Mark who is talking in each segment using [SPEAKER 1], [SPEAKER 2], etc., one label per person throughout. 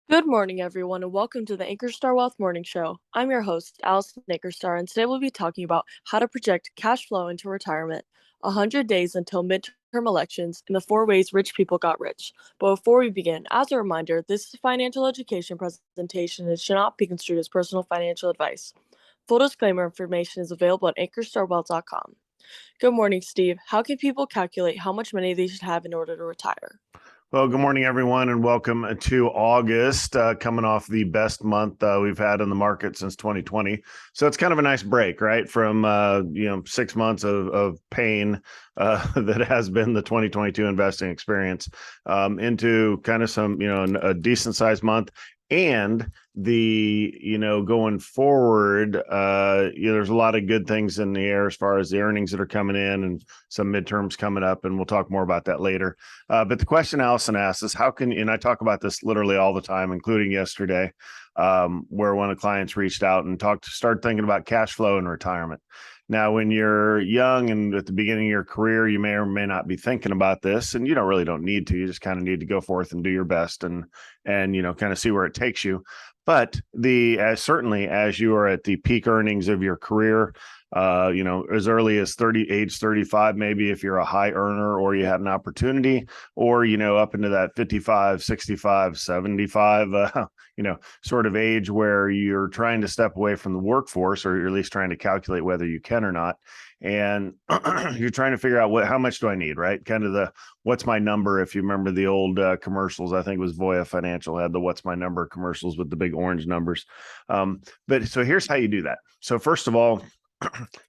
[SPEAKER 1] Good morning, everyone, and welcome to the Ankerstar Wealth Morning Show. I'm your host, Allison Ankerstar, and today we'll be talking about how to project cash flow into retirement, 100 days until midterm elections, and the 4 ways rich people got rich. But before we begin, as a reminder, this is a financial education presentation and should not be construed as personal financial advice. Full disclaimer information is available at ankerstarwealth.com. Good morning, Steve. How can people calculate how much money they should have in order to retire?
[SPEAKER 2] Well, good morning, everyone, and welcome to August, coming off the best month we've had in the market since 2020. So it's kind of a nice break, right, from 6 months of pain that has been the 2022 investing experience into kind of some, a decent sized month. And going forward, there's a lot of good things in the air as far as the earnings that are coming in and some midterms coming up, and we'll talk more about that later. But the question Allison asked is and I talk about this literally all the time, including yesterday, where one of the clients reached out and started thinking about cash flow in retirement. Now, when you're young and at the beginning of your career, you may or may not be thinking about this, and you don't need to. You just kind of need to go forth and do your best and kind of see where it takes you. But certainly as you are at the peak earnings of your career, as early as age 35, maybe if you're a high earner or you have an opportunity, or, up into that 55, 65, 75, sort of age where you're trying to step away from the workforce, or you're at least trying to calculate whether you can or not. And you're trying to figure out how much do I need, right? Kind of what's my number? If you remember the old commercials, I think it was Voya Financial had the what's my number commercials with the big orange numbers. But so here's how you do that. So first of all,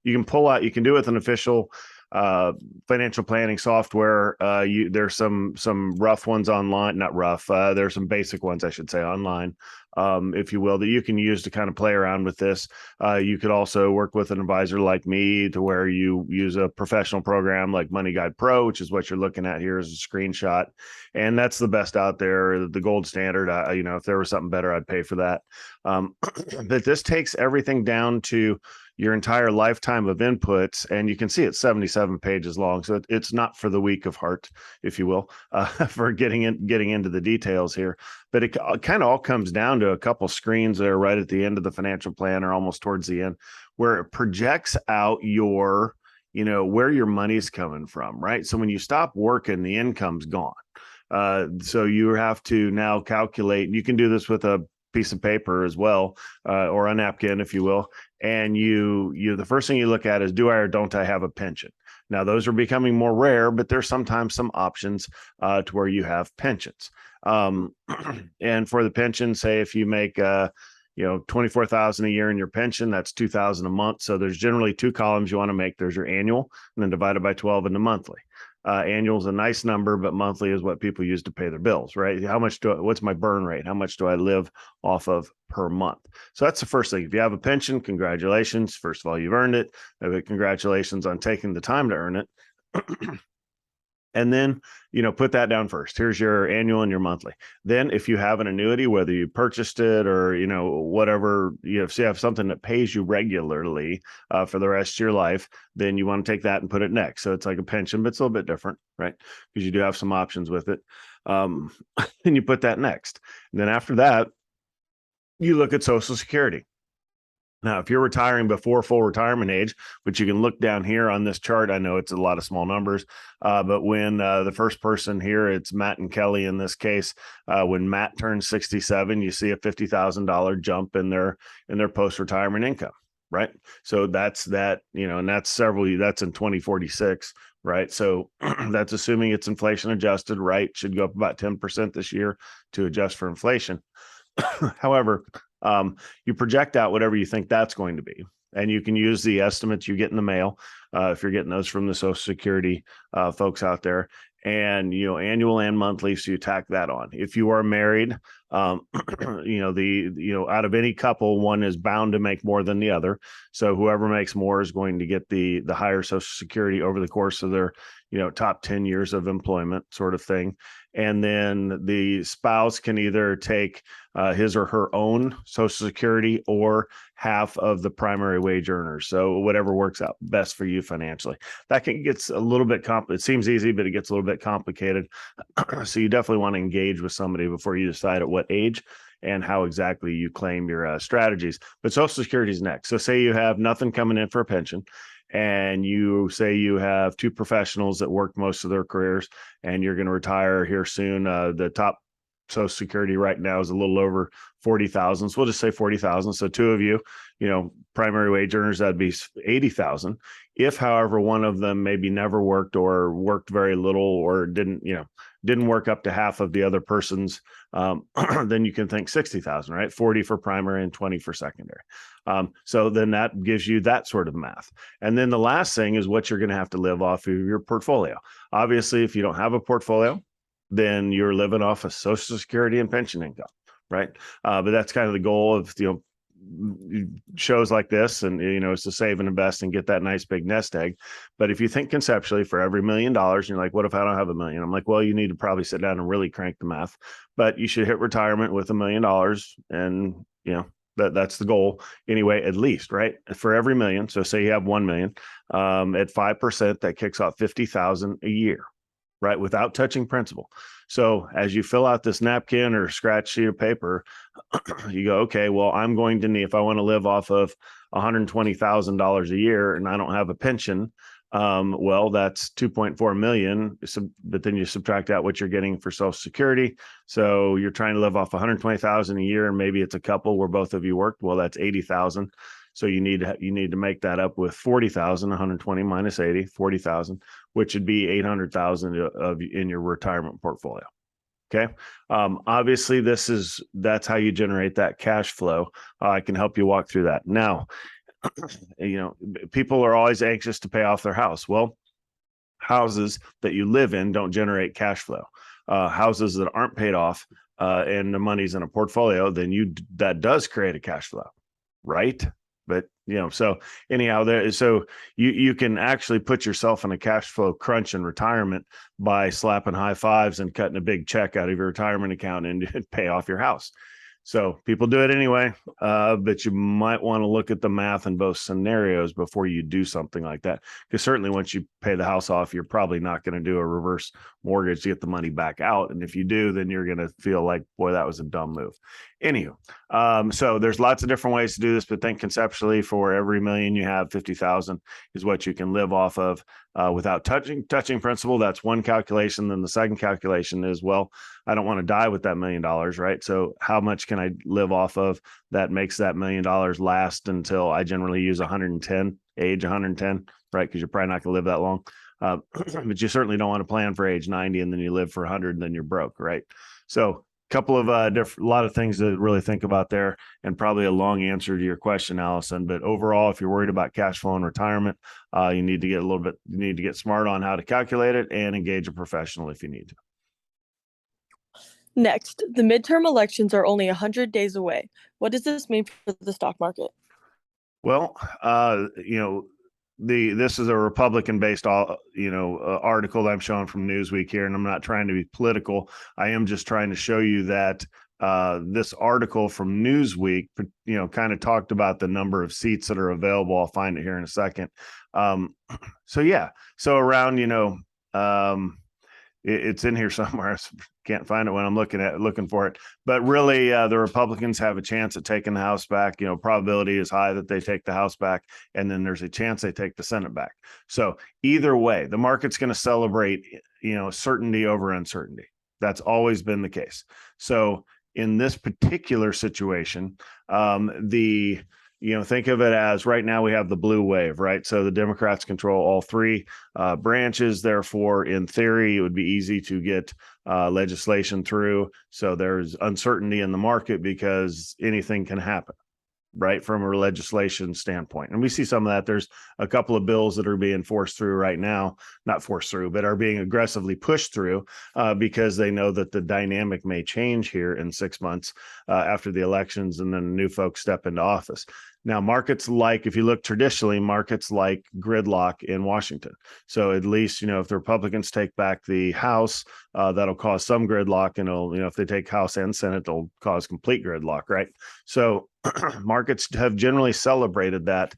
[SPEAKER 2] you can do it with an official financial planning software. There's some rough ones online, not rough. There's some basic ones, I should say, online, if you will, that you can use to kind of play around with this. You could also work with an advisor like me to where you use a professional program like Money Guide Pro, which is what you're looking at here as a screenshot. And that's the best out there, the gold standard. If there was something better, I'd pay for that. But this takes everything down to your entire lifetime of inputs, and you can see it's 77 pages long. So it's not for the weak of heart, if you will, for getting into the details here. But it kind of all comes down to a couple screens there right at the end of the financial plan, or almost towards the end, where it projects out where your money's coming from, right? So when you stop working, the income's gone. So you have to now calculate. You can do this with a piece of paper as well, or a napkin, if you will. And the first thing you look at is, do I or don't I have a pension? Now, those are becoming more rare, but there's sometimes some options to where you have pensions. And for the pension, say if you make $24,000 a year in your pension, that's $2,000 a month. So there's generally two columns you want to make. There's your annual, and then divided by 12 into monthly. Annual is a nice number, but monthly is what people use to pay their bills, right? What's my burn rate? How much do I live off of per month? So that's the first thing. If you have a pension, congratulations. First of all, you've earned it. Congratulations on taking the time to earn it. And then, put that down first. Here's your annual and your monthly. Then if you have an annuity, whether you purchased it or, whatever, if you have something that pays you regularly for the rest of your life, then you want to take that and put it next. So it's like a pension, but it's a little bit different, right? Because you do have some options with it. And you put that next. And then after that, you look at Social Security. Now, if you're retiring before full retirement age, which you can look down here on this chart, I know it's a lot of small numbers, but when the first person here, it's Matt and Kelly in this case, when Matt turns 67, you see a $50,000 jump in their post-retirement income, right? So that's that, and that's in 2046, right? So that's assuming it's inflation adjusted, right? Should go up about 10% this year to adjust for inflation. However, you project out whatever you think that's going to be, and you can use the estimates you get in the mail if you're getting those from the Social Security folks out there, and annual and monthly, so you tack that on. If you are married, out of any couple, one is bound to make more than the other. So whoever makes more is going to get the higher Social Security over the course of their top 10 years of employment, sort of thing. And then the spouse can either take his or her own Social Security or half of the primary wage earners. So whatever works out best for you financially. That gets a little bit it seems easy, but it gets a little bit complicated. So you definitely want to engage with somebody before you decide at what age and how exactly you claim your strategies. But Social Security is next. So say you have nothing coming in for a pension, and you say you have two professionals that worked most of their careers and you're going to retire here soon. The top Social Security right now is a little over 40,000. So we'll just say 40,000. So two of you, primary wage earners, that'd be 80,000. If, however, one of them maybe never worked or worked very little or didn't work up to half of the other person's, then you can think 60,000, right? 40 for primary and 20 for secondary. So then that gives you that sort of math. And then the last thing is what you're going to have to live off of your portfolio. Obviously, if you don't have a portfolio, then you're living off of Social Security and pension income, right? But that's kind of the goal of shows like this, and is to save and invest and get that nice big nest egg. But if you think conceptually, for every $1 million, and you're like, what if I don't have $1 million? I'm like, well, you need to probably sit down and really crank the math. But you should hit retirement with $1 million, and that's the goal anyway, at least, right? For every million. So say you have 1 million, at 5%, that kicks off 50,000 a year, right? Without touching principal. So as you fill out this napkin or scratch sheet of paper, you go, okay, well, I'm going to need, if I want to live off of $120,000 a year and I don't have a pension, well, that's 2.4 million. But then you subtract out what you're getting for Social Security. So you're trying to live off 120,000 a year, and maybe it's a couple where both of you worked. Well, that's 80,000. So you need to make that up with 40,000, 120 minus 80, 40,000, which would be 800,000 in your retirement portfolio. Okay. Obviously that's how you generate that cash flow. I can help you walk through that. Now, people are always anxious to pay off their house. Well, houses that you live in don't generate cash flow. Houses that aren't paid off, and the money's in a portfolio, then that does create a cash flow, right? But so anyhow, so you can actually put yourself in a cash flow crunch in retirement by slapping high fives and cutting a big check out of your retirement account and pay off your house. So people do it anyway, but you might want to look at the math in both scenarios before you do something like that. Because certainly once you pay the house off, you're probably not going to do a reverse mortgage to get the money back out. And if you do, then you're going to feel like, boy, that was a dumb move. Anywho, so there's lots of different ways to do this, but think conceptually, for every million you have, 50,000 is what you can live off of without touching principal. That's one calculation. Then the second calculation is, well, I don't want to die with that $1 million, right? So how much can I live off of that makes that $1 million last until I generally use 110, age 110, right? Because you're probably not going to live that long. But you certainly don't want to plan for age 90 and then you live for 100 and then you're broke, right? So couple of a lot of things to really think about there, and probably a long answer to your question, Allison. But overall, if you're worried about cash flow in retirement, you need to get smart on how to calculate it and engage a professional if you need to.
[SPEAKER 1] Next, the midterm elections are only 100 days away. What does this mean for the stock market?
[SPEAKER 2] Well, this is a Republican-based, article that I'm showing from Newsweek here, and I'm not trying to be political. I am just trying to show you that this article from Newsweek, kind of talked about the number of seats that are available. I'll find it here in a second. So around, it's in here somewhere. I can't find it when I'm looking for it. But really, the Republicans have a chance at taking the House back. Probability is high that they take the House back, and then there's a chance they take the Senate back. So either way, the market's going to celebrate, certainty over uncertainty. That's always been the case. So in this particular situation, think of it as right now we have the blue wave, right? So the Democrats control all three branches. Therefore, in theory, it would be easy to get legislation through. So there's uncertainty in the market because anything can happen, right? From a legislation standpoint. And we see some of that. There's a couple of bills that are being forced through right now, not forced through, but are being aggressively pushed through because they know that the dynamic may change here in 6 months after the elections, and then new folks step into office. Now, if you look traditionally, markets like gridlock in Washington. So at least, if the Republicans take back the House, that'll cause some gridlock, and if they take House and Senate, they'll cause complete gridlock, right? So markets have generally celebrated that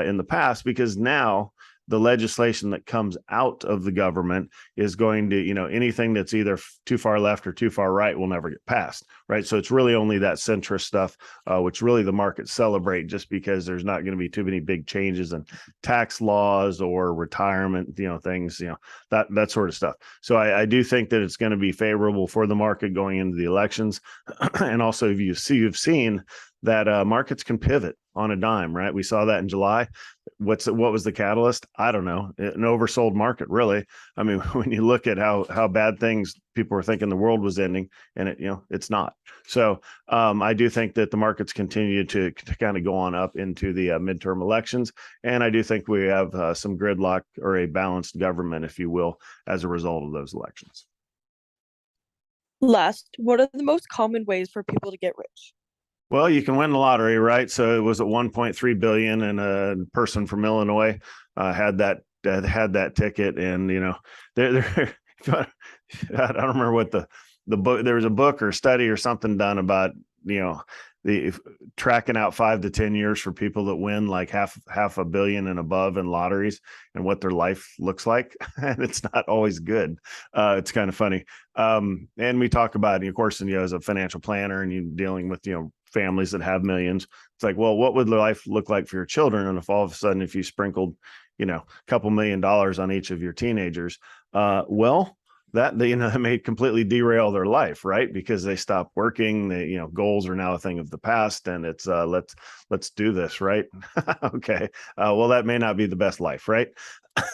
[SPEAKER 2] in the past, because now the legislation that comes out of the government is going to, anything that's either too far left or too far right will never get passed, right? So it's really only that centrist stuff, which really the markets celebrate, just because there's not going to be too many big changes in tax laws or retirement, things, that sort of stuff. So I do think that it's going to be favorable for the market going into the elections. And also, if you've seen that markets can pivot on a dime, right? We saw that in July. What was the catalyst? I don't know. An oversold market, really. I mean, when you look at how bad things people were thinking the world was ending, and it's not. So I do think that the markets continue to kind of go on up into the midterm elections, and I do think we have some gridlock or a balanced government, if you will, as a result of those elections.
[SPEAKER 1] Last, what are the most common ways for people to get rich?
[SPEAKER 2] Well, you can win the lottery, right? So it was at 1.3 billion, and a person from Illinois had that ticket, and there I don't remember what the book. There was a book or study or something done about the tracking out 5 to 10 years for people that win like half a billion and above in lotteries, and what their life looks like, and it's not always good. It's kind of funny. And we talk about, of course, and as a financial planner, and you dealing with families that have millions, it's like, well, what would life look like for your children? And if all of a sudden, if you sprinkled, a couple $1,000,000 on each of your teenagers, well, that may completely derail their life, right? Because they stop working. They, goals are now a thing of the past, and it's let's do this, right? Okay. Well, that may not be the best life, right?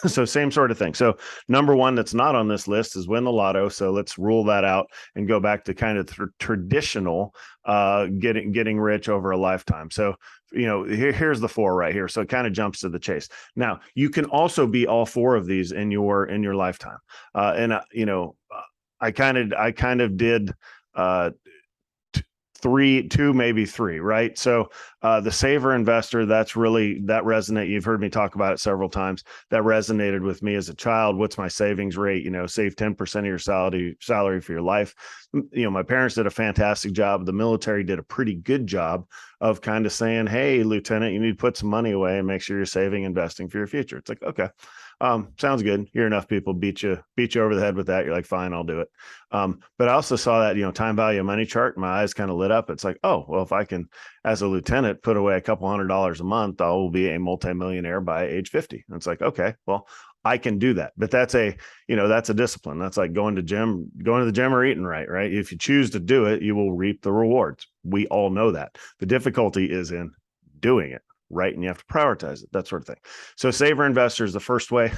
[SPEAKER 2] So same sort of thing. So number one that's not on this list is win the lotto. So let's rule that out and go back to kind of traditional getting rich over a lifetime. So here's the 4 right here. So it kind of jumps to the chase. Now you can also be all 4 of these in your lifetime. I kind of did 2, maybe 3, right? So the saver investor, that resonate. You've heard me talk about it several times. That resonated with me as a child. What's my savings rate? Save 10% of your salary for your life. My parents did a fantastic job. The military did a pretty good job of kind of saying, hey, Lieutenant, you need to put some money away and make sure you're saving, investing for your future. It's like, okay. Sounds good. Hear enough people beat you over the head with that. You're like, fine, I'll do it. But I also saw that, time value of money chart. My eyes kind of lit up. It's like, oh, well, if I can, as a lieutenant, put away a couple $100 a month, I will be a multimillionaire by age 50. And it's like, okay, well, I can do that. But that's a discipline. That's like going to the gym or eating right, right? If you choose to do it, you will reap the rewards. We all know that. The difficulty is in doing it, right? And you have to prioritize it, that sort of thing. So saver investor is the first way.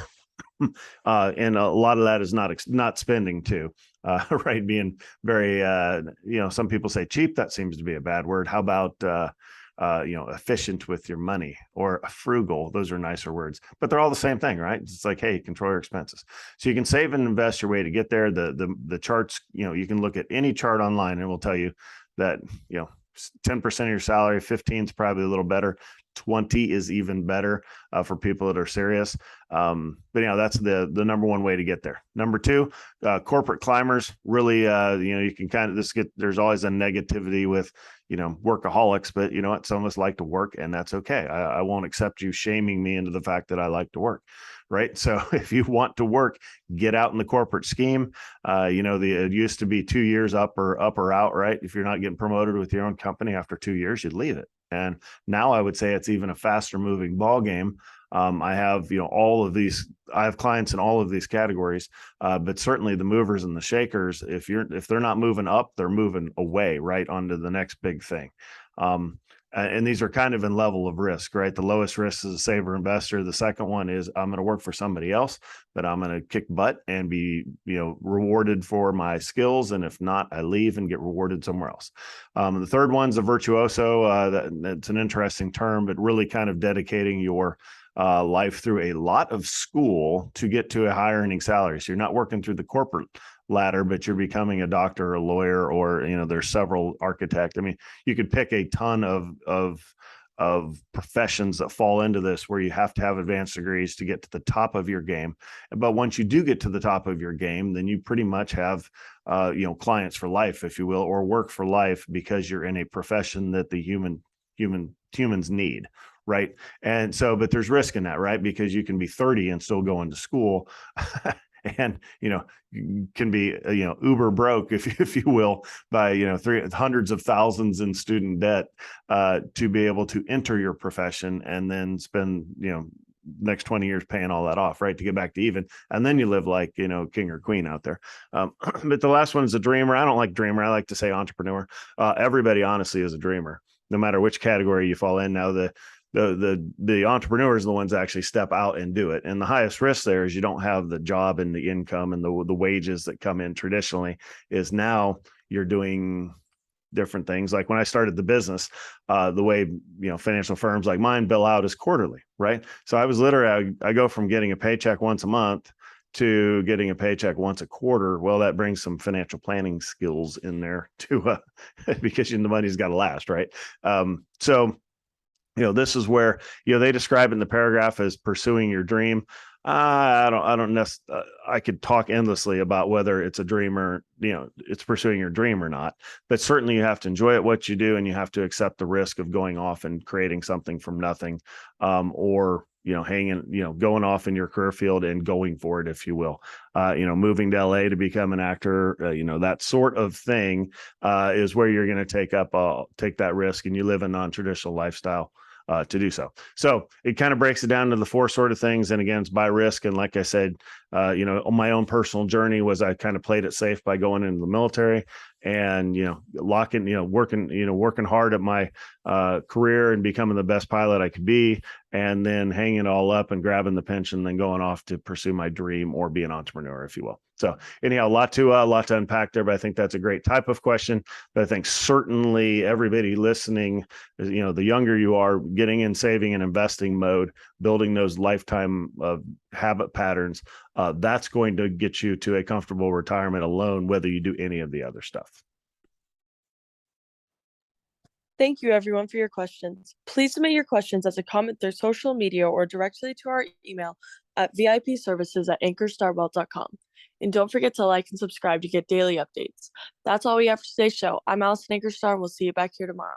[SPEAKER 2] And a lot of that is not spending too, right? Being very, some people say cheap. That seems to be a bad word. How about, efficient with your money, or frugal? Those are nicer words, but they're all the same thing, right? It's like, hey, control your expenses. So you can save and invest your way to get there. The charts, you can look at any chart online, and it will tell you that, 10% of your salary, 15 is probably a little better. 20 is even better for people that are serious. But that's the number one way to get there. Number 2, corporate climbers. Really, you can kind of there's always a negativity with, workaholics, but you know what? Some of us like to work, and that's okay. I won't accept you shaming me into the fact that I like to work. Right. So if you want to work, get out in the corporate scheme. It used to be 2 years up or out, right? If you're not getting promoted with your own company after 2 years, you'd leave it. And now I would say it's even a faster moving ball game. I have, I have clients in all of these categories, but certainly the movers and the shakers, if they're not moving up, they're moving away, right, onto the next big thing. And these are kind of in level of risk, right? The lowest risk is a saver investor. The second one is I'm going to work for somebody else, but I'm going to kick butt and be, rewarded for my skills. And if not, I leave and get rewarded somewhere else. The third one's a virtuoso. That's an interesting term, but really kind of dedicating your life through a lot of school to get to a higher earning salary. So you're not working through the corporate ladder, but you're becoming a doctor or a lawyer, or there's several architect. I mean, you could pick a ton of professions that fall into this, where you have to have advanced degrees to get to the top of your game. But once you do get to the top of your game, then you pretty much have clients for life, if you will, or work for life, because you're in a profession that the humans need. right? And so, but there's risk in that, right? Because you can be 30 and still going to school. And can be uber broke, if you will, by hundreds of thousands in student debt to be able to enter your profession and then spend next 20 years paying all that off, right, to get back to even, and then you live like king or queen out there. But the last one is a dreamer. I don't like dreamer. I like to say entrepreneur. Everybody honestly is a dreamer, no matter which category you fall in. Now the entrepreneurs are the ones that actually step out and do it. And the highest risk there is you don't have the job and the income and the wages that come in traditionally. Is now you're doing different things. Like when I started the business, the way financial firms like mine bill out is quarterly, right? So I was literally I go from getting a paycheck once a month to getting a paycheck once a quarter. Well, that brings some financial planning skills in there too, because the money's got to last, right? So this is where, they describe in the paragraph as pursuing your dream. I don't necessarily, I could talk endlessly about whether it's a dream or, it's pursuing your dream or not, but certainly you have to enjoy it, what you do, and you have to accept the risk of going off and creating something from nothing, or, going off in your career field and going for it, if you will, moving to LA to become an actor, that sort of thing, is where you're going to take that risk, and you live a non-traditional lifestyle to do so. So it kind of breaks it down to the four sort of things. And again, it's by risk. And like I said, on my own personal journey was I kind of played it safe by going into the military and, working hard at my career and becoming the best pilot I could be, and then hanging it all up and grabbing the pension, then going off to pursue my dream or be an entrepreneur, if you will. So anyhow, a lot to unpack there, but I think that's a great type of question. But I think certainly everybody listening, the younger you are, getting in saving and investing mode, building those lifetime habit patterns, that's going to get you to a comfortable retirement alone, whether you do any of the other stuff.
[SPEAKER 1] Thank you, everyone, for your questions. Please submit your questions as a comment through social media or directly to our email at vipservices@ankerstarwealth.com. And don't forget to like and subscribe to get daily updates. That's all we have for today's show. I'm Allison Ankerstar, and we'll see you back here tomorrow.